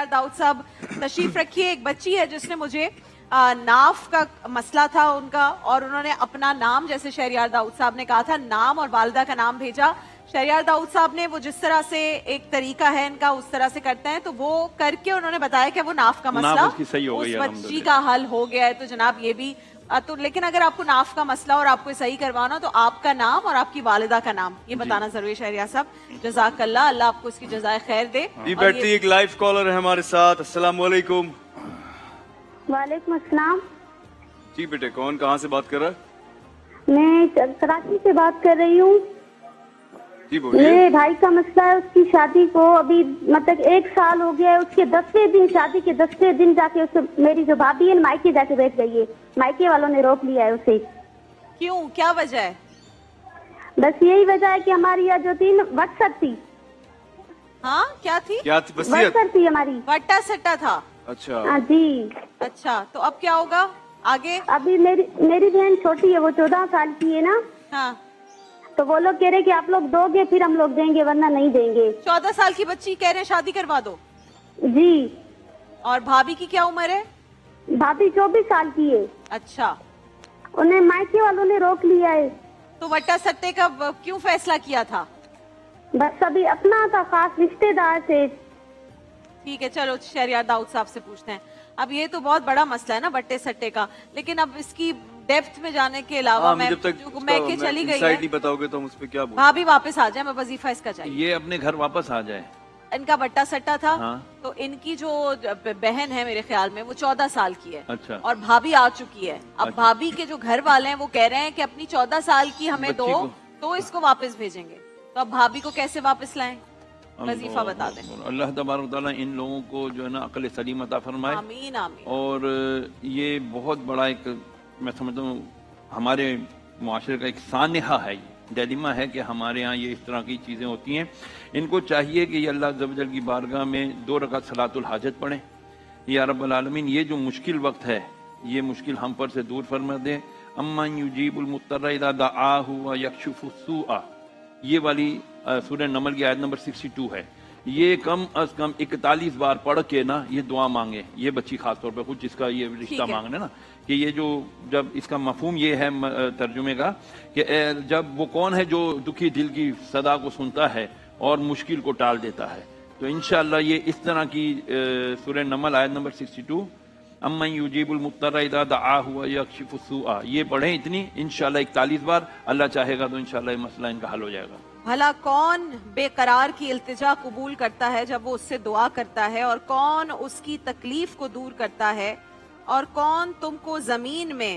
شہریار داؤد صاحب تشریف رکھیے. ایک بچی ہے جس نے مجھے ناف کا مسئلہ تھا ان کا, اور انہوں نے اپنا نام, جیسے شہریار داؤد صاحب نے کہا تھا, نام اور والدہ کا نام بھیجا. شہریار داؤد صاحب نے وہ جس طرح سے ایک طریقہ ہے ان کا اس طرح سے کرتے ہیں, تو وہ کر کے انہوں نے بتایا کہ وہ ناف کا مسئلہ اس بچی کا حل ہو گیا ہے. تو جناب یہ بھی تو, لیکن اگر آپ کو ناف کا مسئلہ اور آپ کو صحیح کروانا تو آپ کا نام اور آپ کی والدہ کا نام یہ بتانا ضروری. شہریار صاحب جزاک اللہ, اللہ آپ کو اس کی جزائے خیر دے. بیٹھتی ایک لائیو کالر ہے ہمارے ساتھ. السلام علیکم. وعلیکم السلام. جی بیٹے, کون کہاں سے بات کر رہا ہے؟ میں کراچی سے بات کر رہی ہوں. جی بولیے. میرے بھائی کا مسئلہ ہے, اس کی شادی کو ابھی مطلب 1 سال ہو گیا ہے. اس کے 10ویں دن, شادی کے 10ویں دن جا کے میری جو بھابھی ہے مائکے جا کے بیٹھ گئی ہے. مائکے والوں نے روک لیا ہے اسے. کیوں, کیا وجہ ہے؟ بس یہی وجہ ہے کہ ہماری یہ جو تھی وٹسر تھی. ہاں کیا تھی؟ وٹسر تھی ہماری, وٹا سٹا تھا. اچھا ہاں جی. اچھا, تو اب کیا ہوگا آگے؟ ابھی میری بہن چھوٹی ہے, وہ 14 سال کی ہے نا. ہاں, تو وہ لوگ کہہ رہے کہ آپ لوگ دو گے پھر ہم لوگ دیں گے, ورنہ نہیں دیں گے. 14 سال کی بچی کہہ رہے ہیں شادی کروا دو. جی. اور بھابھی کی کیا عمر ہے؟ بھابھی 24 سال کی ہے. اچھا, انہیں مائکے والوں نے روک لیا ہے. تو وٹا سٹے کا کیوں فیصلہ کیا تھا؟ بس ابھی اپنا تھا, خاص رشتے دار سے. ٹھیک ہے, چلو شہریار داؤد صاحب سے پوچھتے ہیں. اب یہ تو بہت بڑا مسئلہ ہے نا بٹے سٹے کا, لیکن اب اس کی ڈیپتھ میں جانے کے علاوہ میں کہ چلی گئی ہے, بتاؤ گے تو ہم اس پہ کیا بولیں. بھابھی واپس آ جائے, میں وظیفہ اس کا چاہیے. یہ اپنے گھر واپس آ جائے. ان کا بٹا سٹا تھا, ہاں. تو ان کی جو بہن ہے میرے خیال میں وہ 14 سال کی ہے. اچھا. اور بھابھی آ چکی ہے. اب بھابھی کے جو گھر والے ہیں وہ کہہ رہے ہیں کہ اپنی 14 سال کی ہمیں دو, تو اس کو واپس بھیجیں گے. تو اب بھابھی کو کیسے واپس لائیں؟ وظیفہ بتا دیں. اللہ تبارک و تعالیٰ ان لوگوں کو جو ہے نا عقل سلیم عطا فرمائے. آمین آمین. اور یہ بہت بڑا ایک, میں سمجھتا ہوں ہمارے معاشرے کا ایک سانحہ ہے, یہ ڈیلیما ہے کہ ہمارے ہاں یہ اس طرح کی چیزیں ہوتی ہیں. ان کو چاہیے کہ یہ اللہ عز و جل کی بارگاہ میں 2 رکعت صلاۃ الحاجت پڑھیں. یا رب العالمین, یہ جو مشکل وقت ہے یہ مشکل ہم پر سے دور فرما دے. امن یجیب المضطر اذا دعاہ ویکشف السوء, یہ والی سورہ نمل کی آیت نمبر 62 ہے. یہ کم از کم 41 بار پڑھ کے نا یہ دعا مانگے, یہ بچی خاص طور پہ خود جس کا یہ رشتہ مانگنا نا, کہ یہ جو جب اس کا مفہوم یہ ہے ترجمے کا کہ جب وہ کون ہے جو دکھی دل کی صدا کو سنتا ہے اور مشکل کو ٹال دیتا ہے. تو انشاءاللہ یہ اس طرح کی سورہ نمل آیت نمبر 62 امن یجیب المضطر اذا دعاہ ویکشف السوء, یہ پڑھیں اتنی, انشاءاللہ 41 بار. اللہ چاہے گا تو انشاءاللہ یہ مسئلہ ان کا حل ہو جائے گا. بھلا کون بے قرار کی التجا قبول کرتا ہے جب وہ اس سے دعا کرتا ہے, اور کون اس کی تکلیف کو دور کرتا ہے, اور کون تم کو زمین میں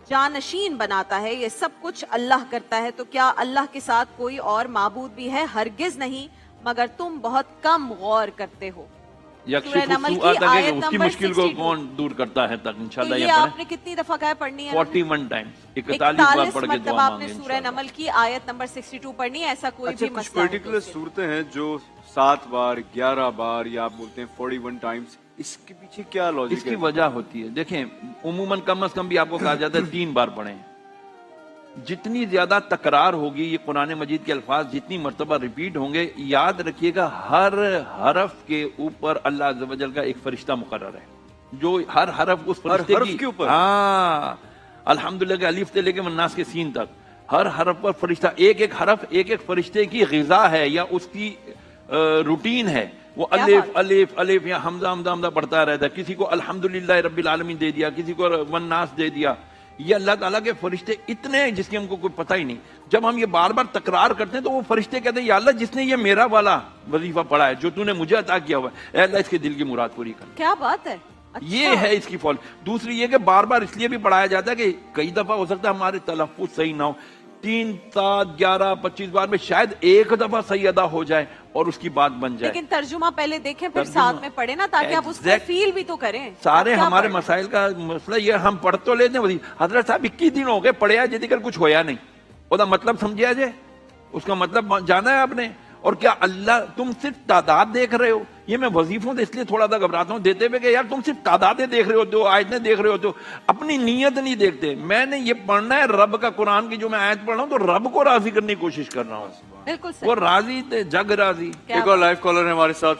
جانشین بناتا ہے؟ یہ سب کچھ اللہ کرتا ہے. تو کیا اللہ کے ساتھ کوئی اور معبود بھی ہے؟ ہرگز نہیں, مگر تم بہت کم غور کرتے ہو. یکشف السوء تک ہے کہ اس کی مشکل کو کون دور کرتا ہے تک انشاءاللہ یہ پڑھیں. آپ نے کتنی دفعہ کہا پڑھنی ہے؟ 41 ٹائمز, 41 بار پڑھ کے دعا آپ نے مانگیں. سورہ نمل کی آیت نمبر 62 پڑھنی ہے. ایسا کوئی بھی کچھ مسئلہ پرٹیکولر صورتیں ہیں جو 7 بار 11 بار یا آپ بولتے ہیں 41 ٹائمز, اس کے پیچھے کیا لاجک ہے؟ اس کی وجہ ہوتی ہے, دیکھیں عموماً کم از کم بھی آپ کو کہا جاتا ہے 3 بار پڑھیں. جتنی زیادہ تکرار ہوگی یہ قرآن مجید کے الفاظ جتنی مرتبہ ریپیٹ ہوں گے, یاد رکھیے گا ہر حرف کے اوپر اللہ عز و جل کا ایک فرشتہ مقرر ہے جو ہر حرف اس فرشتے کے اوپر, ہاں الحمدللہ کے الف سے لے کے والناس کے سین تک ہر حرف پر فرشتہ, ایک ایک حرف ایک ایک فرشتے کی غذا ہے یا اس کی روٹین ہے. وہ الف الف الف یا حمزہ حمزہ حمزہ پڑھتا رہتا ہے. کسی کو الحمدللہ رب العالمین دے دیا, کسی کو والناس دے دیا. یہ اللہ تعالیٰ کے فرشتے اتنے ہیں جس کی ہم کو کوئی پتہ ہی نہیں. جب ہم یہ بار بار تکرار کرتے ہیں تو وہ فرشتے کہتے ہیں یا اللہ جس نے یہ میرا والا وظیفہ پڑھا ہے جو تو نے مجھے عطا کیا ہوا ہے, اے اللہ اس کے دل کی مراد پوری کر. کیا بات ہے, یہ ہے اس کی فال. دوسری یہ کہ بار بار اس لیے بھی پڑھایا جاتا ہے کہ کئی دفعہ ہو سکتا ہے ہمارے تلفظ صحیح نہ ہو, 3 7 11 25 بار میں شاید ایک دفعہ صحیح ادا ہو جائے اور اس کی بات بن جائے. لیکن ترجمہ پہلے دیکھیں پھر ساتھ میں پڑھیں نا, تاکہ آپ اس کو فیل بھی تو کریں. سارے ہمارے مسائل کا مسئلہ یہ, ہم پڑھ تو لیتے ہیں حضرت صاحب 21 دن ہو گئے پڑھیا جیسے کر کچھ ہویا نہیں, وہ مطلب سمجھا جائے, اس کا مطلب جانا ہے آپ نے. اور کیا اللہ تم صرف تعداد دیکھ رہے ہو؟ یہ میں وظیفوں سے اس لیے تھوڑا سا گھبراتا ہوں دیتے ہوئے کہ یار تم صرف تعدادیں دیکھ رہے ہوتے ہو, آیتیں دیکھ رہے ہوتے ہو, اپنی نیت نہیں دیکھتے. میں نے یہ پڑھنا ہے رب کا قرآن کی جو میں آیت پڑھ رہا ہوں تو رب کو راضی کرنے کی کوشش کر رہا ہوں. بالکل وہ راضی تھے, جگ راضی. ایک اور لائیو کالر ہے ہمارے ساتھ.